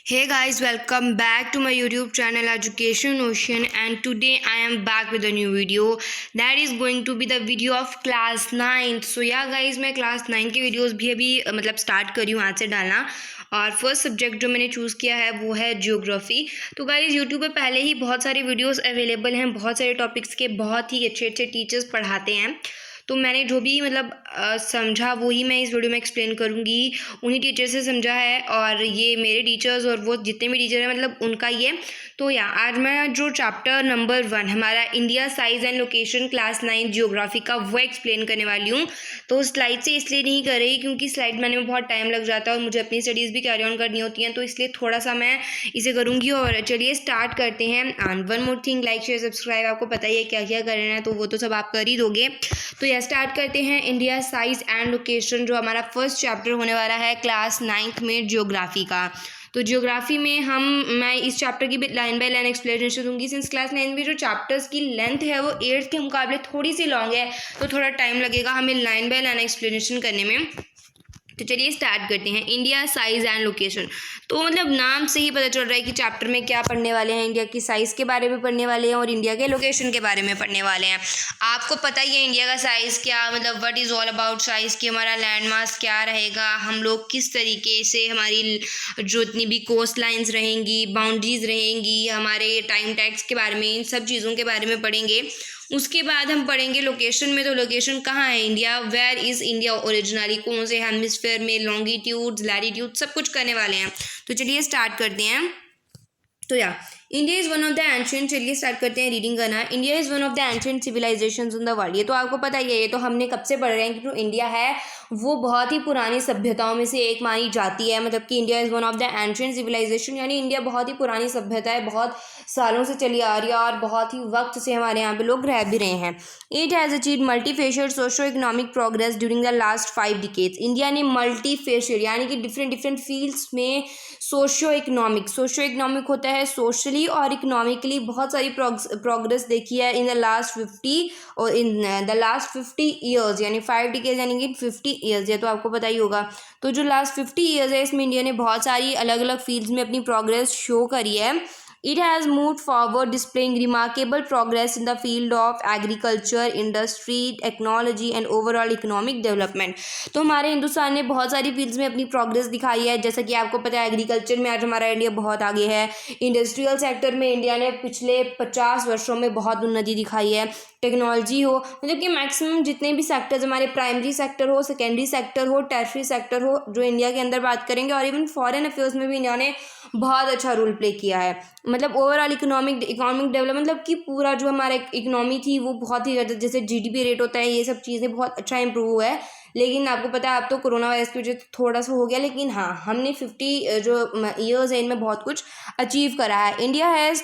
Hey guys, welcome back to my YouTube channel Education Ocean, and today I am back with a new video that is going to be the video of class 9. So yeah guys, मैं class 9 के videos भी अभी मतलब start करी हूँ आज से डालना। और फर्स्ट सब्जेक्ट जो मैंने चूज़ किया है वो है ज्योग्राफी। तो गाइज यूट्यूब पे पहले ही बहुत सारे वीडियोस अवेलेबल हैं, बहुत सारे टॉपिक्स के बहुत ही अच्छे अच्छे टीचर्स पढ़ाते हैं। तो मैंने जो भी मतलब समझा वही मैं इस वीडियो में एक्सप्लेन करूँगी, उन्हीं टीचर से समझा है। और ये मेरे टीचर्स और वो जितने भी टीचर हैं मतलब उनका ये। तो आज मैं जो चैप्टर नंबर 1 हमारा India size and location class 9 geography का वो एक्सप्लेन करने वाली हूँ। तो स्लाइड से इसलिए नहीं कर रही क्योंकि स्लाइड बनाने में बहुत टाइम लग जाता है और मुझे अपनी स्टडीज़ भी कैरी ऑन करनी होती हैं, तो इसलिए थोड़ा सा मैं इसे करूँगी। और चलिए स्टार्ट करते हैं। And one more thing, like share subscribe, आपको पता ही है क्या क्या करना है, तो वो तो सब आप कर ही दोगे। तो स्टार्ट करते हैं इंडिया साइज एंड लोकेशन, जो हमारा फर्स्ट चैप्टर होने वाला है क्लास 9th में ज्योग्राफी का। तो ज्योग्राफी में मैं इस चैप्टर की भी लाइन बाय लाइन एक्सप्लेनेशन दूंगी। सिंस क्लास 9 में जो चैप्टर्स की लेंथ है वो 8th के मुकाबले थोड़ी सी लॉन्ग है, तो थोड़ा टाइम लगेगा हमें लाइन बाय लाइन एक्सप्लेनेशन करने में। तो चलिए स्टार्ट करते हैं। इंडिया साइज़ एंड लोकेशन, तो मतलब नाम से ही पता चल रहा है कि चैप्टर में क्या पढ़ने वाले हैं। इंडिया की साइज़ के बारे में पढ़ने वाले हैं और इंडिया के लोकेशन के बारे में पढ़ने वाले हैं। आपको पता ही है इंडिया का साइज़ क्या, मतलब what is all about size, कि हमारा लैंड मास क्या रहेगा, हम लोग किस तरीके से हमारी जो इतनी भी कोस्ट लाइन्स रहेंगी, बाउंड्रीज रहेंगी, हमारे टाइम टैक्स के बारे में, इन सब चीज़ों के बारे में पढ़ेंगे। उसके बाद हम पढ़ेंगे लोकेशन में। तो लोकेशन कहाँ है India, where is India originally, कौन से हेमिस्फेयर में, लॉन्गिट्यूड लैटिट्यूड सब कुछ करने वाले हैं। तो चलिए स्टार्ट करते हैं। तो India is one of the ancient, चलिए स्टार्ट करते हैं रीडिंग करना। India is one of the ancient civilizations in the world, ये तो आपको पता ही है, ये तो हमने कब से पढ़ रहे हैं कि जो इंडिया है वो बहुत ही पुरानी सभ्यताओं में से एक मानी जाती है। मतलब कि India is one of the ancient civilization, यानी इंडिया बहुत ही पुरानी सभ्यता है, बहुत सालों से चली आ रही है और बहुत ही वक्त से हमारे यहाँ पे लोग रह भी रहे हैं। It has achieve multifaceted socio economic progress during the last 5 decades. India ने मल्टीफेशियल यानी कि डिफरेंट फील्ड्स में सोशो इकोनॉमिक होता है, सोशली और इकोनॉमिकली बहुत सारी प्रोग्रेस देखी है इन द लास्ट 50 और इन द लास्ट 50 ईयर्स, यानी 5 डिकेड्स यानी कि 50 ईयर्स, ये तो आपको पता ही होगा। तो जो लास्ट 50 ईयर्स है इसमें इंडिया ने बहुत सारी अलग अलग फील्ड्स में अपनी प्रोग्रेस शो करी है। It has moved forward, displaying remarkable progress in the field of agriculture, industry, technology and overall economic development. तो हमारे हिंदुस्तान ने बहुत सारी फील्ड्स में अपनी प्रोग्रेस दिखाई है। जैसा कि आपको पता है एग्रीकल्चर में आज हमारा इंडिया बहुत आगे है। इंडस्ट्रियल सेक्टर में इंडिया ने पिछले 50 वर्षों में बहुत उन्नति दिखाई है। टेक्नोलॉजी हो, मतलब कि मैक्सिमम जितने भी सेक्टर्स, हमारे प्राइमरी सेक्टर हो, सेकेंडरी सेक्टर हो, टर्शरी सेक्टर हो, जो इंडिया के अंदर बात करेंगे, और इवन फॉरेन अफेयर्स में भी इंडिया ने बहुत अच्छा रोल प्ले किया है। मतलब ओवरऑल इकोनॉमिक डेवलपमेंट, मतलब कि पूरा जो हमारा इकोनॉमी थी वो बहुत ही ज़्यादा, जैसे जीडीपी रेट होता है, ये सब चीज़ें बहुत अच्छा इंप्रूव हुआ है। लेकिन आपको पता है अब तो कोरोना वायरस की वजह से थोड़ा सा हो गया, लेकिन हाँ हमने 50 जो ईयर्स है इनमें बहुत कुछ अचीव करा है। India has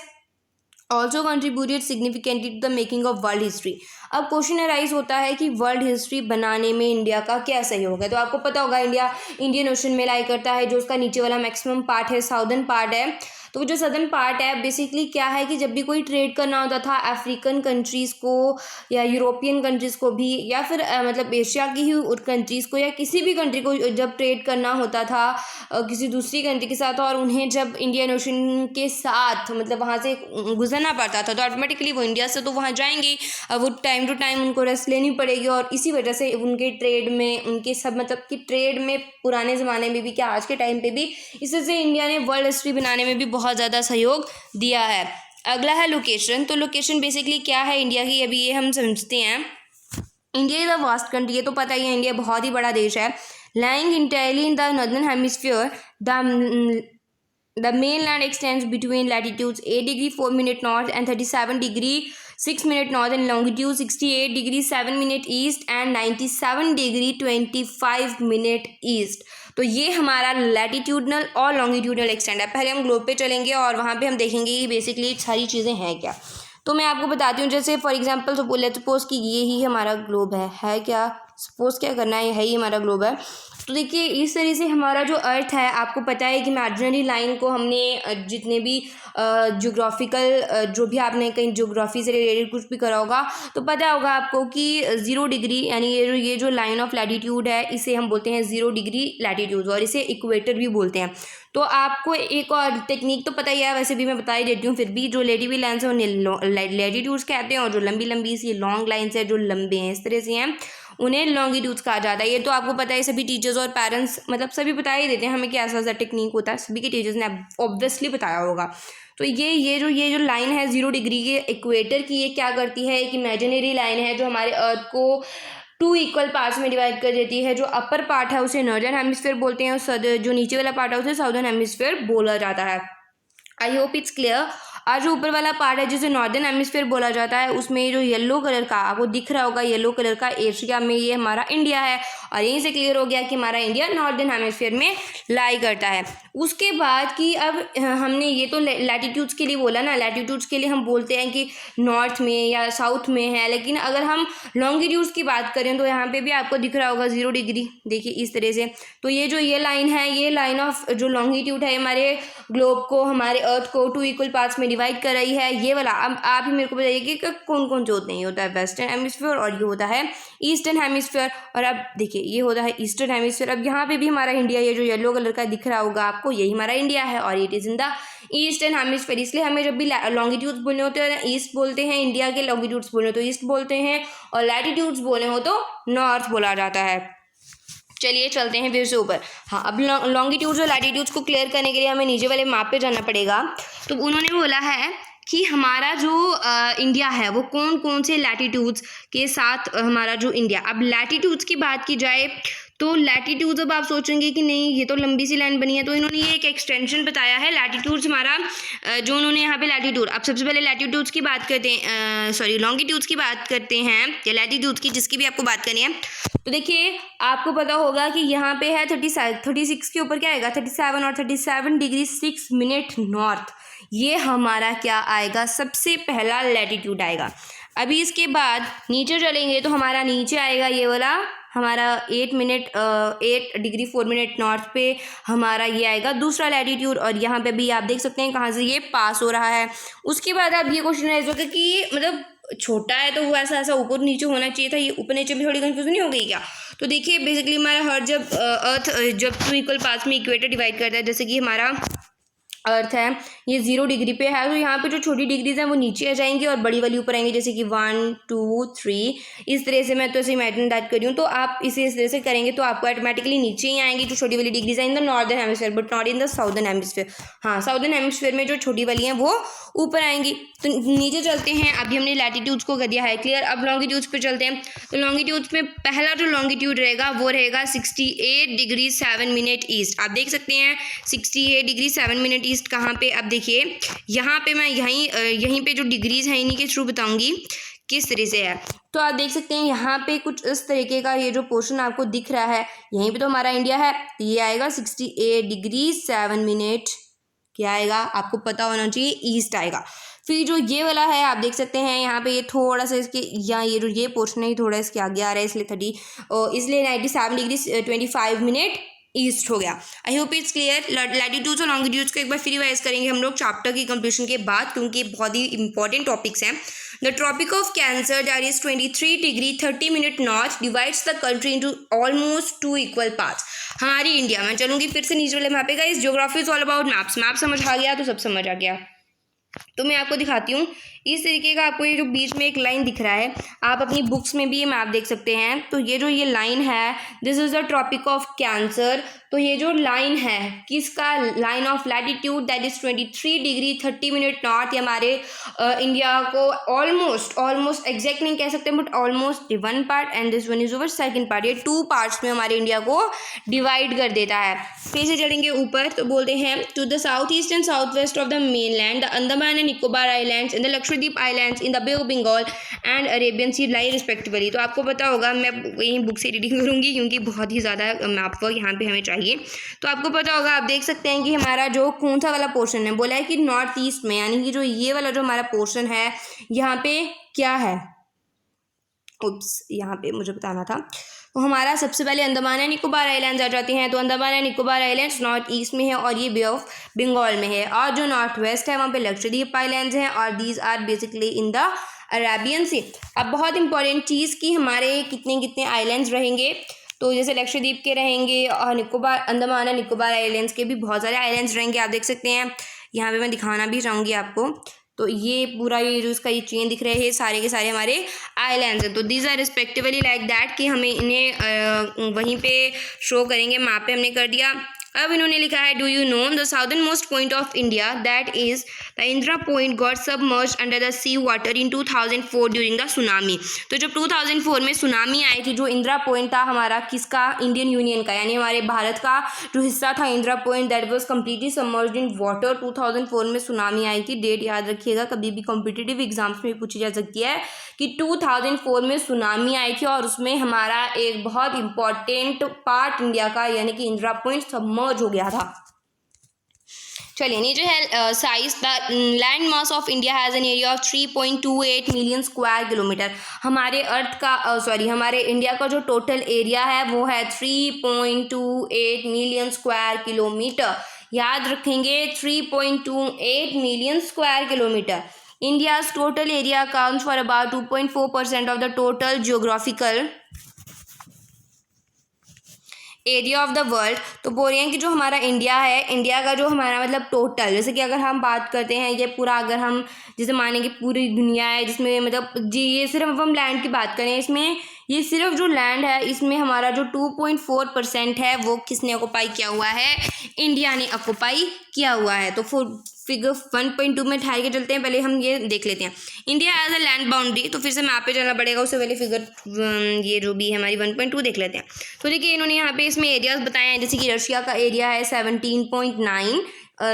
also contributed significantly to the making of world history. अब क्वेश्चन अराइज होता है कि वर्ल्ड हिस्ट्री बनाने में इंडिया का क्या सहयोग है। तो आपको पता होगा इंडिया इंडियन ओशन में लाई करता है, जो उसका नीचे वाला मैक्सिमम पार्ट है साउदर्न पार्ट है। तो जो सदर्न पार्ट है बेसिकली क्या है कि जब भी कोई ट्रेड करना होता था अफ्रीकन कंट्रीज़ को या यूरोपियन कंट्रीज़ को भी, या फिर मतलब एशिया की ही कंट्रीज़ को या किसी भी कंट्री को जब ट्रेड करना होता था किसी दूसरी कंट्री के साथ, और उन्हें जब इंडियन ओशन के साथ मतलब वहाँ से गुजरना पड़ता था, तो ऑटोमेटिकली वो इंडिया से तो वहाँ जाएंगे, वो टाइम टू टाइम उनको रेस्ट लेनी पड़ेगी। और इसी वजह से उनके ट्रेड में, उनके सब मतलब कि ट्रेड में पुराने ज़माने में भी क्या आज के टाइम पे भी, इससे इंडिया ने वर्ल्ड हिस्ट्री बनाने में भी बहुत ज़्यादा सहयोग दिया है। अगला है लोकेशन। तो लोकेशन बेसिकली क्या है इंडिया की, अभी ये हम समझते हैं। India is a vast country, ये तो पता ही है, इंडिया बहुत ही बड़ा देश है। Lying entirely in the northern hemisphere, the mainland extends between latitudes 8 degree 4 minute north and 37 degree 6 minute north, and longitude 68 degree 7 minute east and 97 degree 25 minute east। तो ये हमारा लैटिट्यूडनल और लॉन्गिट्यूडनल एक्सटेंड है। पहले हम ग्लोब पे चलेंगे और वहाँ पे हम देखेंगे कि बेसिकली सारी चीज़ें हैं क्या। तो मैं आपको बताती हूँ, जैसे फॉर एग्जांपल तो लेट्स सपोज कि ये ही हमारा ग्लोब है क्या, सपोज क्या करना है, यही हमारा ग्लोब है। तो देखिए इस तरह से हमारा जो अर्थ है, आपको पता है कि इमेजिनरी लाइन को हमने जितने भी ज्योग्राफिकल जो भी आपने कहीं ज्योग्राफी से रिलेटेड कुछ भी करा होगा तो पता होगा आपको कि 0 डिग्री यानी ये जो लाइन ऑफ लैटिट्यूड है इसे हम बोलते हैं 0 डिग्री लैटिट्यूड और इसे इक्वेटर भी बोलते हैं। तो आपको एक और टेक्निक तो पता ही है, वैसे भी मैं बता ही देती हूँ, फिर भी जो लेटिवी लाइन्स हैं उन्हें लैटिट्यूड्स कहते हैं और जो लंबी लंबी सी लॉन्ग लाइन्स है जो लंबे हैं इस तरह से हैं उन्हें लॉन्गिट्यूड्स कहा जाता है। ये तो आपको पता है, सभी टीचर्स और पेरेंट्स मतलब सभी बता ही देते हैं हमें कि ऐसा ऐसा टेक्निक होता है, सभी के टीचर्स ने ऑब्वियसली बताया होगा। तो ये जो लाइन है 0 डिग्री के इक्वेटर की, ये क्या करती है, एक इमेजिनरी लाइन है जो हमारे अर्थ को 2 इक्वल पार्ट्स में डिवाइड कर देती है। जो अपर पार्ट है उसे नॉर्दर्न हेमिस्फीयर बोलते हैं और जो नीचे वाला पार्ट है उसे साउदर्न हेमिस्फीयर बोला जाता है। I hope it's clear. और जो ऊपर वाला पार्ट है जिसे नॉर्दर्न हेमिस्फीयर बोला जाता है उसमें जो येलो कलर का आपको दिख रहा होगा, येलो कलर का एशिया में ये हमारा इंडिया है और यहीं से क्लियर हो गया कि हमारा इंडिया नॉर्दर्न हेमिस्फीयर में लाई करता है। उसके बाद कि अब हमने ये तो लैटिट्यूड्स के लिए बोला ना, लैटिट्यूड्स के लिए हम बोलते हैं कि नॉर्थ में या साउथ में है, लेकिन अगर हम लॉन्गिट्यूड्स की बात करें तो यहाँ पे भी आपको दिख रहा होगा 0 डिग्री, देखिए इस तरह से। तो ये लाइन है, ये लाइन ऑफ जो लॉन्गिट्यूड है हमारे ग्लोब को, हमारे अर्थ को 2 इक्वल पार्ट्स में डिवाइड कर रही है। ये वाला अब आप ही मेरे को बताइए कि कौन कौन से होते हैं। ये होता है वेस्टर्न हेमिस्फीयर और ये होता है ईस्टर्न हेमिस्फीयर। और अब देखिए ये होता है ईस्टर्न हेमिस्फीयर। अब यहाँ पे भी हमारा इंडिया, ये जो येलो कलर का दिख रहा होगा आपको, यही हमारा इंडिया है और it is in the eastern hemisphere. इसलिए हमें जब भी लॉन्गिट्यूड्स बोलने होते हैं ईस्ट बोलते हैं, इंडिया के लॉन्गिट्यूड्स बोलने हो तो ईस्ट बोलते हैं और लैटिट्यूड्स बोले हो तो नॉर्थ बोला जाता है। चलिए चलते हैं फिर से ऊपर। हाँ, अब लॉन्गिट्यूड्स और लैटिट्यूड्स को क्लियर करने के लिए हमें नीचे वाले मैप पे जाना पड़ेगा। तो उन्होंने बोला है कि हमारा जो इंडिया है वो कौन कौन से लैटिट्यूड्स के साथ हमारा जो इंडिया। अब लैटिट्यूड्स की बात की जाए तो लैटिट्यूड्स, अब आप सोचेंगे कि नहीं ये तो लंबी सी लाइन बनी है, तो इन्होंने ये एक एक्सटेंशन बताया है लैटिट्यूड्स हमारा जो उन्होंने यहाँ पे लैटिट्यूड। अब सबसे पहले लैटिट्यूड्स की बात करते हैं, सॉरी लॉन्गिट्यूड्स की बात करते हैं या लैटिट्यूड्स की, जिसकी भी आपको बात करनी है। तो देखिए आपको पता होगा कि यहाँ पे है 36 के ऊपर क्या आएगा 37 और 37 डिग्री 6 मिनट नॉर्थ। ये हमारा क्या आएगा, सबसे पहला लैटिट्यूड आएगा। अभी इसके बाद नीचे चलेंगे तो हमारा नीचे आएगा ये वाला हमारा 8 डिग्री 4 मिनट नॉर्थ पे हमारा ये आएगा दूसरा लैटिट्यूड। और यहाँ पे भी आप देख सकते हैं कहाँ से ये पास हो रहा है। उसके बाद आप ये क्वेश्चन राइज होगा कि मतलब छोटा है तो वो ऐसा ऊपर नीचे होना चाहिए था, ये ऊपर नीचे भी थोड़ी कंफ्यूजन नहीं हो गई क्या। तो देखिए बेसिकली हमारा हर जब अर्थ जब 2 इक्वल पार्ट्स में इक्वेटर डिवाइड करता है, जैसे कि हमारा अर्थ है ये 0 डिग्री पे है, तो यहाँ पे जो छोटी डिग्रीज हैं वो नीचे आ जाएंगी और बड़ी वाली ऊपर आएंगी, जैसे कि 1 2 3 इस तरह से। मैं तो ऐसे इमेजिन दैट कर रही हूँ, तो आप इसे इस तरह से करेंगे तो आपको ऑटोमेटिकली नीचे ही आएंगी जो छोटी वाली डिग्रीज हैं in the northern hemisphere but not in the southern hemisphere. हाँ, साउदर्न हेमिस्फीयर में जो छोटी वाली हैं वो ऊपर आएंगी। तो नीचे चलते हैं, अभी हमने लैटिट्यूड्स को कर दिया है क्लियर। अब लॉन्गिट्यूड्स पे चलते हैं। तो लॉन्गिट्यूड्स में पहला जो लॉन्गिट्यूड रहेगा वो रहेगा 68 डिग्री 7 मिनट ईस्ट। आप देख सकते हैं 68 डिग्री 7 मिनट ईस्ट कहाँ पे। अब देखिए यहाँ पे मैं यहीं पे जो डिग्रीज हैं इन्हीं के थ्रू बताऊंगी किस तरह से है। तो आप देख सकते हैं यहाँ पे कुछ इस तरीके का ये जो पोर्शन आपको दिख रहा है, यहीं पे तो हमारा इंडिया है, ये आएगा 68 डिग्री 7 मिनट क्या आएगा आपको पता होना चाहिए, ईस्ट आएगा। फिर जो ये वाला है आप देख सकते हैं यहाँ पे ये थोड़ा सा इसके या ये पोर्शन है थोड़ा इसके आगे आ रहा है, इसलिए 97 डिग्री 25 मिनट ईस्ट हो गया। I hope it's clear. Latitudes और लॉन्गिट्यूड्स को एक बार फिर रिवाइज करेंगे हम लोग चैप्टर की कंप्लीशन के बाद, क्योंकि बहुत ही इंपॉर्टेंट टॉपिक्स हैं। The tropic of cancer that is 23 degree 30 minute north divides the country into almost 2 equal parts. हमारी इंडिया, मैं चलूँगी फिर से नीचे वाले मैप पे। Guys geography is all about maps. Map समझ आ गया तो सब समझ आ गया। तो मैं आपको दिखाती हूँ इस तरीके का, आपको ये जो बीच में एक लाइन दिख रहा है, आप अपनी बुक्स में भी ये मैप देख सकते हैं। तो ये जो ये लाइन है this is the tropic of cancer. तो ये जो लाइन है किसका, line of latitude that is 23 degree 30 minute north. ये हमारे इंडिया को ऑलमोस्ट एग्जैक्ट नहीं कह सकते but almost one part and this one is over second part. ये 2 पार्ट्स में हमारे इंडिया को डिवाइड कर देता है। फिर से चलेंगे ऊपर तो बोलते हैं to the south east and south west of the mainland the Andaman and Nicobar islands in the Lakshadweep islands in the Bay of Bengal and Arabian Sea lie respectively. तो आपको पता होगा, मैं यहीं बुक से रीडिंग करूँगी क्योंकि बहुत ही ज़्यादा मैप वर्क यहाँ पे हमें चाहिए। तो आपको पता होगा, आप देख सकते हैं कि हमारा जो कौन सा वाला पोर्शन है, बोला है कि नॉर्थ ईस्ट में, यानी कि जो ये वाला जो हमारा पोर्शन है यहाँ पे क्या है, उप्स यहाँ पे मुझे बताना था। तो हमारा सबसे पहले अंडमान एंड निकोबार आइलैंड्स आ जाते हैं। तो Andaman and Nicobar islands north east में है और ये बे ऑफ बंगाल में है। और जो नॉर्थ वेस्ट है वहाँ पे लक्षद्वीप आइलैंड्स हैं और these are basically in the Arabian sea. अब बहुत इंपॉर्टेंट चीज़ कि हमारे कितने कितने आइलैंड्स रहेंगे, तो जैसे लक्षद्वीप के रहेंगे और निकोबार अंडमान एंड निकोबार आइलैंड्स के भी बहुत सारे आइलैंड्स रहेंगे। आप देख सकते हैं यहाँ पे मैं दिखाना भी चाहूँगी आपको। तो ये पूरा ये जो इसका ये चेन दिख रहे हैं सारे के सारे हमारे आइलैंड्स हैं। तो these are respectively like that कि हमें इन्हें वहीं पे शो करेंगे। मैप पे हमने कर दिया। अब इन्होंने लिखा है do you know the southernmost point of India that is the Indira Point got submerged under the sea water in 2004 during the tsunami. तो जब 2004 में सुनामी आई थी, जो इंदिरा पॉइंट था हमारा किसका, इंडियन यूनियन का, यानी हमारे भारत का जो हिस्सा था Indira point, that was completely submerged in water. 2004 में सुनामी आई थी। डेट याद रखिएगा, कभी भी कॉम्पिटिटिव एग्जाम्स में पूछी जा सकती है कि 2004 में सुनामी आई थी और उसमें हमारा एक बहुत इंपॉर्टेंट पार्ट इंडिया का यानी कि इंदिरा पॉइंट सबमर्ज हो गया था। चलिए नीचे है size the land mass of India has an area of 3.28 million square kilometre. हमारे अर्थ का हमारे इंडिया का जो टोटल एरिया है वो है 3.28 मिलियन स्क्वायर किलोमीटर। याद रखेंगे 3.28 million square kilometre. India's total area accounts for about 2.4% of the total geographical area of the world. तो बोल रहे हैं कि जो हमारा इंडिया है, इंडिया का जो हमारा मतलब टोटल, जैसे कि अगर हम बात करते हैं ये पूरा, अगर हम जैसे माने कि पूरी दुनिया है जिसमें मतलब जी ये सिर्फ अब हम लैंड की बात करें, इसमें ये सिर्फ जो लैंड है इसमें हमारा जो 2.4% है वो किसने ऑक्युपाई किया हुआ है, इंडिया ने ऑक्युपाई किया हुआ है। तो फिगर 1.2 में ठहर के चलते हैं, पहले हम ये देख लेते हैं। India as a land boundary, तो फिर से मैप पे चलना पड़ेगा, उससे पहले फिगर ये जो भी है हमारी 1.2 देख लेते हैं। तो देखिए इन्होंने यहाँ पे इसमें एरियाज बताए हैं, जैसे कि रशिया का एरिया है 17.09,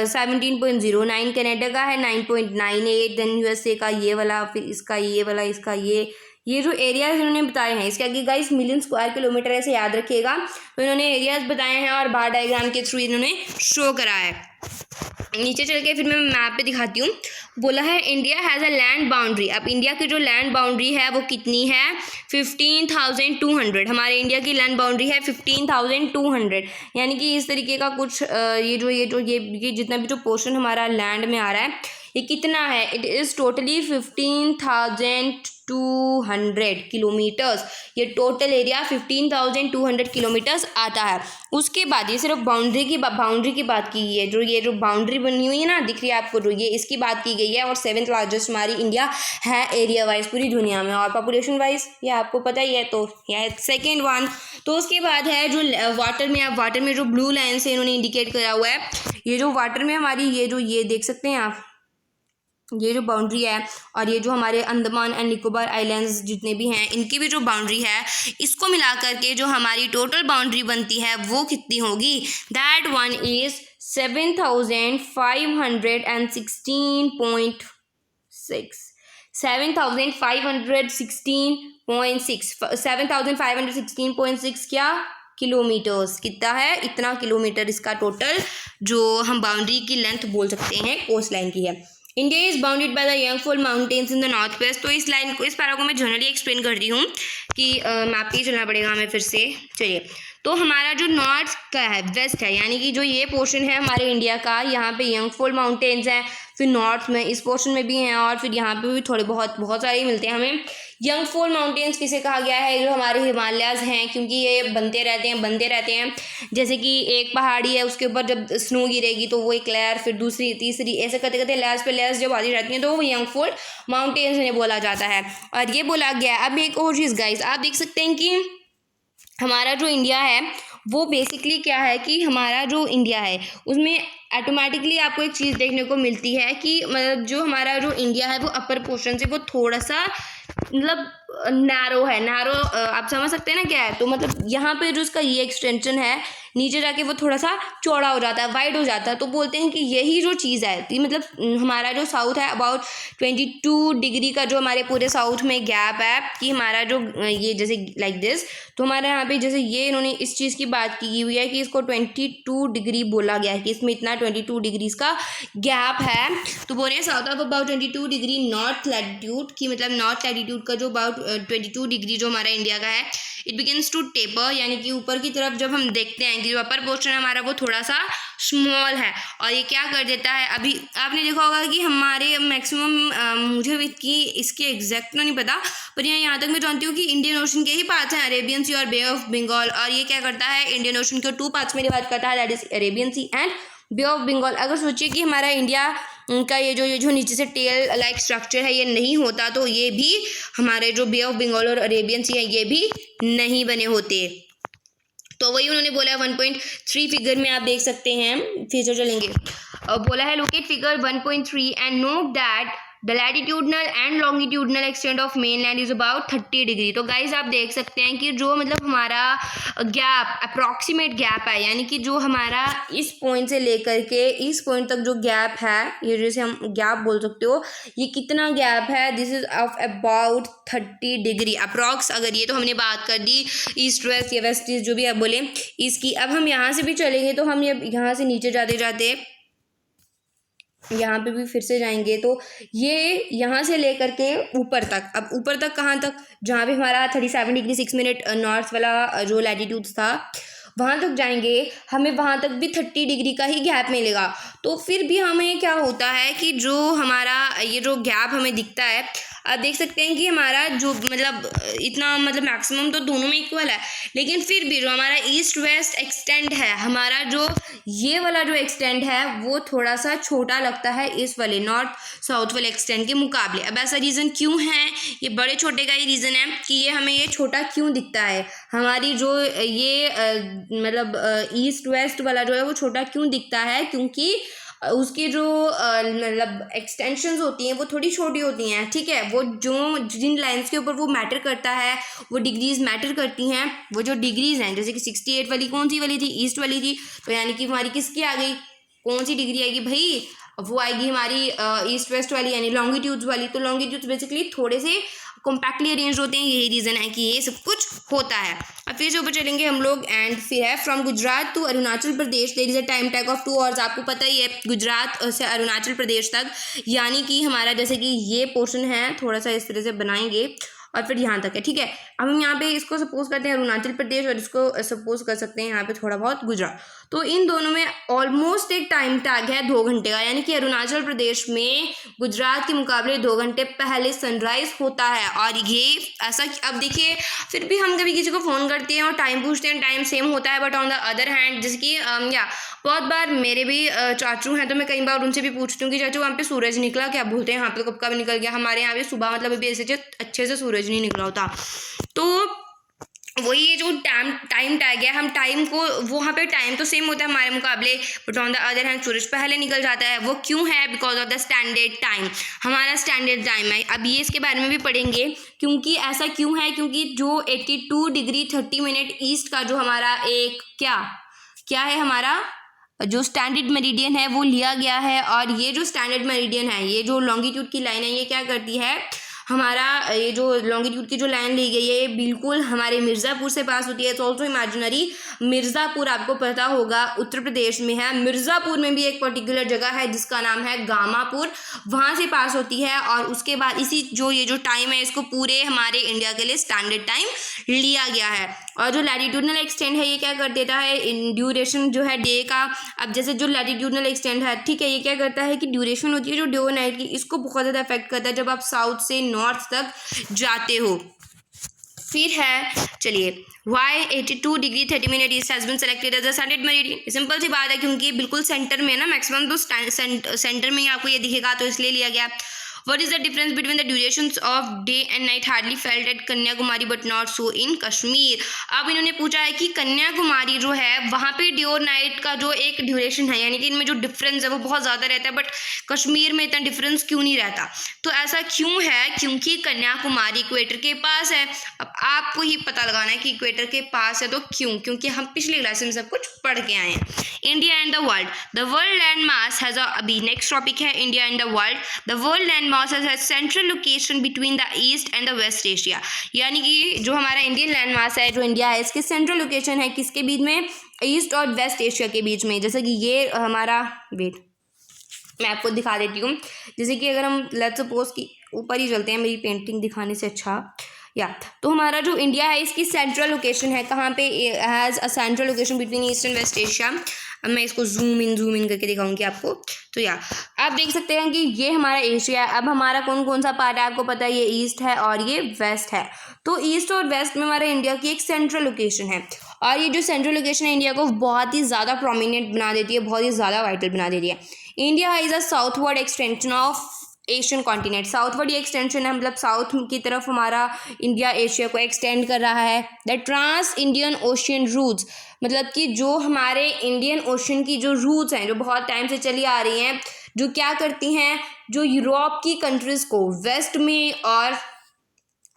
17.09, कनाडा का है 9.98, देन यूएसए का ये वाला, फिर इसका ये वाला, इसका ये जो एरियाज इन्होंने बताए हैं, इसके आगे गाइस मिलियन स्क्वायर किलोमीटर ऐसे याद रखिएगा। तो इन्होंने एरियाज बताए हैं और बार डायग्राम के थ्रू इन्होंने शो करा है। नीचे चल के फिर मैं मैप पे दिखाती हूँ। बोला है India has a land boundary. अब इंडिया की जो लैंड बाउंड्री है वो कितनी है, 15,200। हमारे इंडिया की लैंड बाउंड्री है 15,200, यानी कि इस तरीके का कुछ ये जितना भी जो पोर्शन हमारा लैंड में आ रहा है ये कितना है, इट इज़ टोटली 15,200 किलोमीटर्स। ये टोटल एरिया 15,200 किलोमीटर्स आता है। उसके बाद ये सिर्फ बाउंड्री की बात की गई है। ये जो बाउंड्री बनी हुई है ना, दिख रही है आपको, जो ये इसकी बात की गई है। और 7th लार्जेस्ट हमारी इंडिया है एरिया वाइज पूरी दुनिया में, और पॉपुलेशन वाइज ये आपको पता ही है, तो यह है सेकेंड वन। तो उसके बाद है जो वाटर में, आप वाटर में जो ब्लू लाइन से इन्होंने इंडिकेट करा हुआ है, ये जो वाटर में हमारी ये देख सकते हैं आप, ये जो बाउंड्री है, और ये जो हमारे अंडमान एंड निकोबार आइलैंड्स जितने भी हैं इनकी भी जो बाउंड्री है, इसको मिला करके जो हमारी टोटल बाउंड्री बनती है वो कितनी होगी, दैट वन इज 7,516.6 7,516.6 क्या किलोमीटर्स, कितना है, इतना किलोमीटर इसका टोटल जो हम बाउंड्री की लेंथ बोल सकते हैं कोस्ट लाइन की है। India is bounded by the young fold mountains in the north west. तो इस लाइन को, इस पैरा को मैं जनरली एक्सप्लेन कर रही हूँ कि मैप पे ही चलना पड़ेगा हमें फिर से। चलिए, तो हमारा जो नॉर्थ का है, वेस्ट है, यानी कि जो ये पोर्शन है हमारे इंडिया का, यहाँ पे यंगफॉल माउंटेन्स हैं, फिर नॉर्थ में इस पोर्शन में भी हैं, और फिर यहाँ पे भी थोड़े बहुत सारे मिलते हैं हमें। यंगफॉल माउंटेन्स किसे कहा गया है, जो हमारे हिमालयाज़ हैं, क्योंकि ये बनते रहते हैं। जैसे कि एक पहाड़ी है, उसके ऊपर जब स्नो गिरेगी तो वो एक लेयर, फिर दूसरी, तीसरी, ऐसे करते लेयर्स पे लेयर्स जब आती रहती हैं तो वो यंगफॉल माउंटेन्स इन्हें बोला जाता है। और ये बोला गया है। अब एक और चीज़ गाइस, आप देख सकते हैं कि हमारा जो इंडिया है वो बेसिकली क्या है कि हमारा जो इंडिया है उसमें ऑटोमेटिकली आपको एक चीज़ देखने को मिलती है कि मतलब जो हमारा जो इंडिया है वो अपर पोर्शन से वो थोड़ा सा मतलब नैरो है। नैरो आप समझ सकते हैं ना क्या है। तो मतलब यहाँ पे जो इसका ये एक्सटेंशन है, नीचे जाके वो थोड़ा सा चौड़ा हो जाता है, वाइड हो जाता है। तो बोलते हैं कि यही जो चीज़ है, तो मतलब हमारा जो साउथ है अबाउट 22 डिग्री का जो हमारे पूरे साउथ में गैप है कि हमारा जो ये जैसे लाइक दिस, तो हमारे यहाँ पे जैसे ये इन्होंने इस चीज़ की बात की हुई है कि इसको 22 डिग्री बोला गया है कि इसमें इतना 22 डिग्रीज का गैप है। तो बोल रहे हैं south of about 22 degree north latitude की, मतलब नॉर्थ लैटिट्यूड का जो अबाउट 22 डिग्री जो हमारा इंडिया का है, इट बिगिंस टू टेपर, यानी कि ऊपर की तरफ जब हम देखते हैं कि जो अपर पोर्शन हमारा वो थोड़ा सा स्मॉल है, और ये क्या कर देता है, अभी आपने देखा होगा कि हमारे मैक्सिमम मुझे भी कि इसके एग्जैक्ट नहीं पता, पर यहाँ तक मैं जानती हूँ कि इंडियन ओशन के ही पार्ट्स हैं अरेबियन सी और बे ऑफ बंगाल, और ये क्या करता है इंडियन ओशन के 2 पार्ट्स में डिवाइड करता है, that is Arabian Sea and Bay of Bengal. अगर सोचिए कि हमारा इंडिया का ये जो नीचे से टेल लाइक स्ट्रक्चर है ये नहीं होता, तो ये भी हमारे जो बे ऑफ बंगाल और अरेबियन सी है ये भी नहीं बने होते। तो वही उन्होंने बोला 1.3 फिगर में आप देख सकते हैं, फिर से चलेंगे, बोला है locate figure 1.3 and note that the latitudinal and longitudinal extent of mainland is about 30 degree. तो गाइज आप देख सकते हैं कि जो मतलब हमारा गैप अप्रॉक्सीमेट गैप है, यानी कि जो हमारा इस पॉइंट से लेकर के इस पॉइंट तक जो गैप है, ये जैसे हम गैप बोल सकते हो, ये कितना गैप है, this is of about 30 degree approx. अगर ये तो हमने बात कर दी ईस्ट वेस्ट या वेस्ट ईस्ट जो भी आप बोले इसकी। अब हम यहाँ से भी चलेंगे, तो हम यहाँ से नीचे जाते जाते यहाँ पे भी फिर से जाएंगे, तो ये यहाँ से लेकर के ऊपर तक, अब ऊपर तक कहाँ तक, जहाँ पे हमारा 37 डिग्री 6 मिनट नॉर्थ वाला जो लैटिट्यूड था वहाँ तक जाएंगे, हमें वहाँ तक भी 30 डिग्री का ही गैप मिलेगा। तो फिर भी हमें क्या होता है कि जो हमारा ये जो गैप हमें दिखता है, आप देख सकते हैं कि हमारा जो मतलब इतना मतलब मैक्सिमम तो दोनों में इक्वल है, लेकिन फिर भी जो हमारा ईस्ट वेस्ट एक्सटेंड है, हमारा जो ये वाला जो एक्सटेंड है वो थोड़ा सा छोटा लगता है इस वाले नॉर्थ साउथ वाले एक्सटेंड के मुकाबले। अब ऐसा रीज़न क्यों है, ये बड़े छोटे का ही रीज़न है कि ये हमें ये छोटा क्यों दिखता है, हमारी जो ये मतलब ईस्ट वेस्ट वाला जो है वो छोटा क्यों दिखता है, क्योंकि उसकी जो मतलब एक्सटेंशंस होती हैं वो थोड़ी छोटी होती हैं, ठीक है। वो जो जिन लाइंस के ऊपर वो मैटर करता है, वो डिग्रीज मैटर करती हैं, वो जो डिग्रीज हैं, जैसे कि 68 वाली कौन सी वाली थी, ईस्ट वाली थी, तो यानी कि हमारी किसकी आ गई, कौन सी डिग्री आएगी भाई, वो आएगी हमारी ईस्ट वेस्ट वाली यानी लॉन्गिट्यूड्स वाली। तो लॉन्गिट्यूड्स बेसिकली थोड़े से कॉम्पैक्टली अरेंज होते हैं, यही रीज़न है कि ये सब कुछ होता है। अब फिर से ऊपर चलेंगे हम लोग, एंड फिर है from Gujarat to Arunachal Pradesh there is a time tag of 2 hours. आपको पता ही है गुजरात से अरुणाचल प्रदेश तक, यानी कि हमारा जैसे कि ये पोर्शन है थोड़ा सा इस तरह से बनाएंगे और फिर यहाँ तक है, ठीक है। अब हम यहाँ पे इसको सपोज करते हैं अरुणाचल प्रदेश और इसको सपोज कर सकते हैं यहाँ पे थोड़ा बहुत गुजरात। तो इन दोनों में ऑलमोस्ट एक टाइम टैग है 2 घंटे का, यानी कि अरुणाचल प्रदेश में गुजरात के मुकाबले 2 घंटे पहले सनराइज होता है। और ये ऐसा अब देखिए, फिर भी हम कभी किसी को फ़ोन करते हैं और टाइम पूछते हैं, टाइम सेम होता है, but on the other hand जैसे कि या बहुत बार मेरे भी चाचू हैं, तो मैं कई बार उनसे भी पूछती हूँ कि चाचू वहाँ पे सूरज निकला क्या, बोलते हैं यहाँ पे तो कब का भी निकल गया। हमारे यहाँ पे सुबह मतलब अभी ऐसे अच्छे से सूरज नहीं निकला होता। तो वही ये जो टाइम टैग है, हम टाइम को वहाँ पे टाइम तो सेम होता है हमारे मुकाबले, but on the other hand सूरज पहले निकल जाता है। वो क्यों है, because of the standard time, हमारा स्टैंडर्ड टाइम है। अब ये इसके बारे में भी पढ़ेंगे क्योंकि ऐसा क्यों है, क्योंकि जो 82 डिग्री 30 मिनट ईस्ट का जो हमारा एक क्या है हमारा जो स्टैंडर्ड मेरिडियन है वो लिया गया है। और ये जो स्टैंडर्ड मेरिडियन है, ये जो लॉन्गिट्यूड की लाइन है, ये क्या करती है, हमारा ये जो लॉन्गिट्यूड की जो लाइन ली गई है ये बिल्कुल हमारे मिर्ज़ापुर से पास होती है। It's also imaginary. मिर्ज़ापुर आपको पता होगा उत्तर प्रदेश में है। मिर्ज़ापुर में भी एक पर्टिकुलर जगह है जिसका नाम है गामापुर, वहाँ से पास होती है। और उसके बाद इसी जो ये जो टाइम है इसको पूरे हमारे इंडिया के लिए स्टैंडर्ड टाइम लिया गया है। और जो लैटिट्यूडनल एक्सटेंड है ये क्या कर देता है, इन ड्यूरेशन जो है डे का, अब जैसे जो लैटिट्यूडनल एक्सटेंड है, ठीक है, ये क्या करता है कि ड्यूरेशन होती है जो डे और नाइट की, इसको बहुत ज़्यादा अफेक्ट करता है जब आप साउथ से नॉर्थ तक जाते हो। फिर है, चलिए, why 82 degree 30 minute east has been selected as a standard meridian. Simple सी बात है, क्योंकि बिल्कुल सेंटर में ना, मैक्सिमम तो सेंटर में ही आपको ये दिखेगा, तो इसलिए लिया गया। What is the difference between the durations of day and night hardly felt at Kanyakumari but not so in Kashmir. अब इन्होंने पूछा है कि कन्याकुमारी जो है वहाँ पे डे और नाइट का जो एक ड्यूरेशन है, यानी कि इनमें जो डिफरेंस है वो बहुत ज़्यादा रहता है, बट कश्मीर में इतना डिफरेंस क्यों नहीं रहता। तो ऐसा क्यों है, क्योंकि कन्याकुमारी इक्वेटर के पास है। अब आपको ही पता लगाना है कि इक्वेटर के पास है तो क्यों, क्योंकि हम पिछले क्लास में सब कुछ पढ़ के आए हैं। India and the world land mass has अभी नेक्स्ट टॉपिक है India and the world land mass has central location between the east and the west Asia. यानी कि जो हमारा इंडियन लैंड मास है, जो इंडिया है, इसकी सेंट्रल लोकेशन है किसके बीच में, ईस्ट और वेस्ट एशिया के बीच में। जैसे कि ये हमारा, वेट मैं आपको दिखा देती हूँ। जैसे कि अगर हम लेट्स सपोज कि ऊपर ही चलते हैं, मेरी पेंटिंग दिखाने से अच्छा, या तो हमारा जो इंडिया है इसकी सेंट्रल लोकेशन है कहाँ पे, has a central location between east and west Asia. अब मैं इसको जूम इन करके दिखाऊंगी आपको। तो या आप देख सकते हैं कि ये हमारा एशिया है। अब हमारा कौन कौन सा पार्ट है आपको पता है, ये ईस्ट है और ये वेस्ट है। तो ईस्ट और वेस्ट में हमारे इंडिया की एक सेंट्रल लोकेशन है और ये जो सेंट्रल लोकेशन है इंडिया को बहुत ही ज़्यादा प्रोमिनेंट बना देती है, बहुत ही ज़्यादा वाइटल बना देती है। India is a southward extension of Asian continent. Southward ये एक्सटेंशन है, मतलब साउथ की तरफ हमारा इंडिया एशिया को एक्सटेंड कर रहा है। The trans Indian Ocean routes, मतलब कि जो हमारे इंडियन ओशन की जो रूट्स हैं जो बहुत टाइम से चली आ रही हैं, जो क्या करती हैं, जो यूरोप की कंट्रीज़ को वेस्ट में और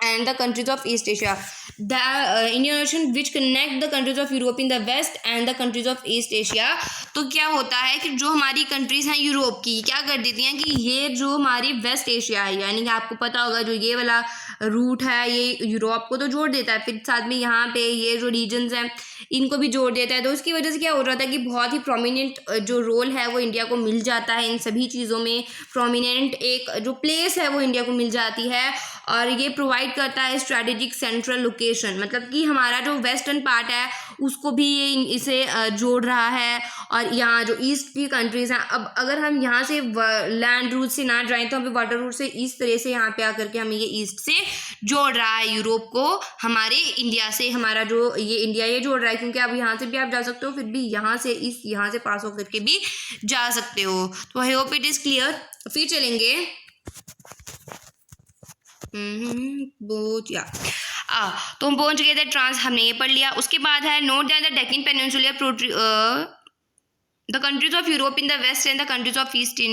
and the countries of East Asia, the Indian Ocean which connect the countries of Europe in the west and the countries of East Asia। तो क्या होता है कि जो हमारी कंट्रीज़ हैं यूरोप की क्या कर देती हैं कि ये जो हमारी वेस्ट एशिया है, यानी कि आपको पता होगा जो ये वाला रूट है ये यूरोप को तो जोड़ देता है, फिर साथ में यहाँ पे ये जो रीजन्स हैं इनको भी जोड़ देता है। तो उसकी वजह से क्या हो रहा था कि बहुत ही प्रोमिनेंट जो रोल है वो इंडिया को मिल जाता है, इन सभी चीज़ों में प्रोमिनेंट एक जो प्लेस है वो इंडिया को मिल जाती है। और ये प्रोवाइड करता है स्ट्रैटेजिक सेंट्रल लोकेशन, मतलब कि हमारा जो वेस्टर्न पार्ट है उसको भी ये इसे जोड़ रहा है। और यहाँ जो ईस्ट की कंट्रीज़ हैं, अब अगर हम यहाँ से लैंड रूट से ना जाएं तो हमें वाटर रूट से इस तरह से यहाँ पे आकर के हमें ये ईस्ट से जोड़ रहा है यूरोप को हमारे इंडिया से। हमारा जो ये इंडिया ये जोड़ रहा है क्योंकि अब यहाँ से भी आप जा सकते हो, फिर भी यहाँ से यहाँ से पास होकर के भी जा सकते हो। तो I hope it is clear. फिर चलेंगे बहुत या तो हम पहुंच गए थे ट्रांस, हमने ये पढ़ लिया। उसके बाद है note that the Deccan peninsula the countries of Europe in the west and the countries of east in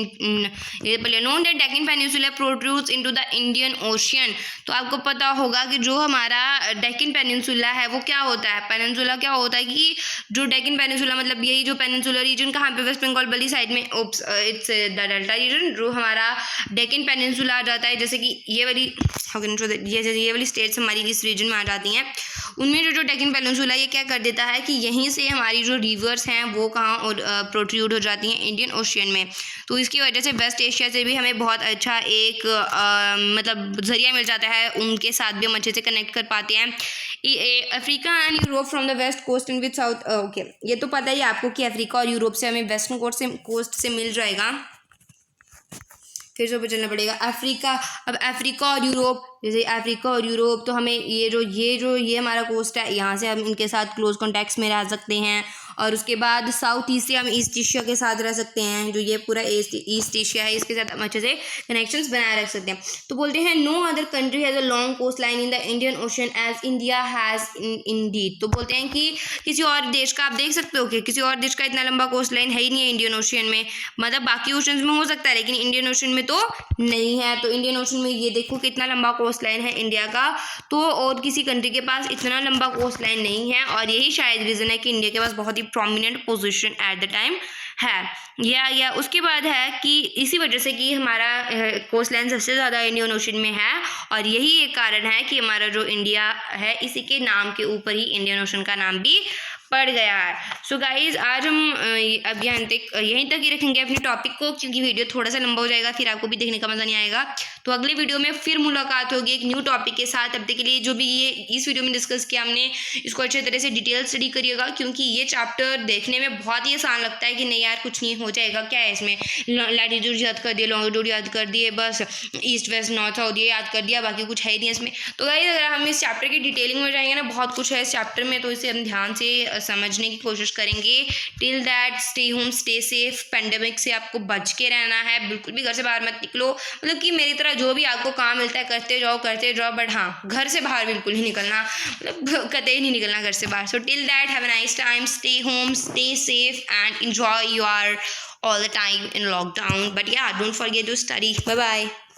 known that Deccan Peninsula protrudes into the Indian Ocean। तो आपको पता होगा कि जो हमारा डेक्कन पेनिनसुला है वो क्या होता है, पेनिनसुला क्या होता है कि जो डेक्कन पेनिनसुला मतलब यही जो पेनिनसुला रीजन कहाँ पे, वेस्ट बंगाल वाली साइड में, इट्स द डेल्टा रीजन। जो हमारा डेक्कन पेनिनसुला आ जाता है, जैसे कि ये वाली ये वाली स्टेट्स हमारी इस रीजन में आ जाती हैं, उनमें जो डेक्कन पेनिनसुला ये क्या कर देता है कि यहीं से हमारी जो रिवर्स हैं वो कहाँ और प्रोट्रूड हो जाती हैं इंडियन ओशियन में। तो इसकी वजह से वेस्ट एशिया से भी हमें बहुत अच्छा एक मतलब ज़रिया मिल जाता है, उनके साथ भी हम अच्छे से कनेक्ट कर पाते हैं। Africa and Europe from the west coast and with south. Okay, ये तो पता ही आपको कि अफ्रीका और यूरोप से हमें वेस्टर्न कोस्ट से मिल जाएगा। फिर से ऊपर चलना पड़ेगा। अफ्रीका, अब अफ्रीका और यूरोप, जैसे अफ्रीका और यूरोप तो हमें ये हमारा कोस्ट है, यहाँ से हम इनके साथ क्लोज कॉन्टैक्ट्स में रह सकते हैं। और उसके बाद साउथ ईस्ट से हम ईस्ट एशिया के साथ रह सकते हैं, जो ये पूरा ईस्ट एशिया है इसके साथ हम अच्छे से कनेक्शंस बनाए रख सकते हैं। तो बोलते हैं no other country has a long coastline in the Indian Ocean as India has indeed. तो बोलते हैं कि किसी और देश का, आप देख सकते हो कि किसी और देश का इतना लंबा कोस्ट लाइन है ही नहीं है इंडियन ओशन में, मतलब बाकी ओशन में हो सकता है लेकिन इंडियन ओशन में तो नहीं है। तो इंडियन ओशन में ये देखो कितना लंबा कोस्ट लाइन है इंडिया का, तो और किसी कंट्री के पास इतना लंबा कोस्ट लाइन नहीं है। और यही शायद रीज़न है कि इंडिया के पास बहुत ही prominent position at the time है। या उसके बाद है कि इसी वजह से कि हमारा कोस्ट लाइन सबसे ज़्यादा इंडियन ओशन में है, और यही एक कारण है कि हमारा जो इंडिया है इसी के नाम के ऊपर ही इंडियन ओशन का नाम भी पड़ गया है। सो गाइज़ आज हम अब यहीं तक ही रखेंगे अपने टॉपिक को, क्योंकि वीडियो थोड़ा सा लंबा हो जाएगा, फिर आपको भी देखने का मज़ा नहीं आएगा। तो अगले वीडियो में फिर मुलाकात होगी एक न्यू टॉपिक के साथ। अब तक के लिए जो भी ये इस वीडियो में डिस्कस किया हमने, इसको अच्छे तरह से डिटेल स्टडी करिएगा, क्योंकि ये चैप्टर देखने में बहुत ही आसान लगता है कि नहीं यार कुछ नहीं हो जाएगा, क्या है इसमें, लैटिट्यूड याद कर दिए, लॉन्गिट्यूड याद कर दिए, बस ईस्ट वेस्ट नॉर्थ साउथ ये याद कर दिया, बाकी कुछ है ही नहीं इसमें। तो गाइस अगर हम इस चैप्टर की डिटेलिंग में जाएंगे ना, बहुत कुछ है इस चैप्टर में, तो इसे हम ध्यान से समझने की कोशिश करेंगे। Till that stay home stay safe, pandemic से आपको बच के रहना है, बिल्कुल भी घर से बाहर मत निकलो, मतलब कि मेरी तरह जो भी आपको काम मिलता है करते जाओ, बट हाँ घर से बाहर बिल्कुल ही निकलना, मतलब कतई नहीं निकलना घर से बाहर। So till that have a nice time, stay home stay safe and enjoy your all the time in lockdown, but yeah don't forget to study. Bye bye.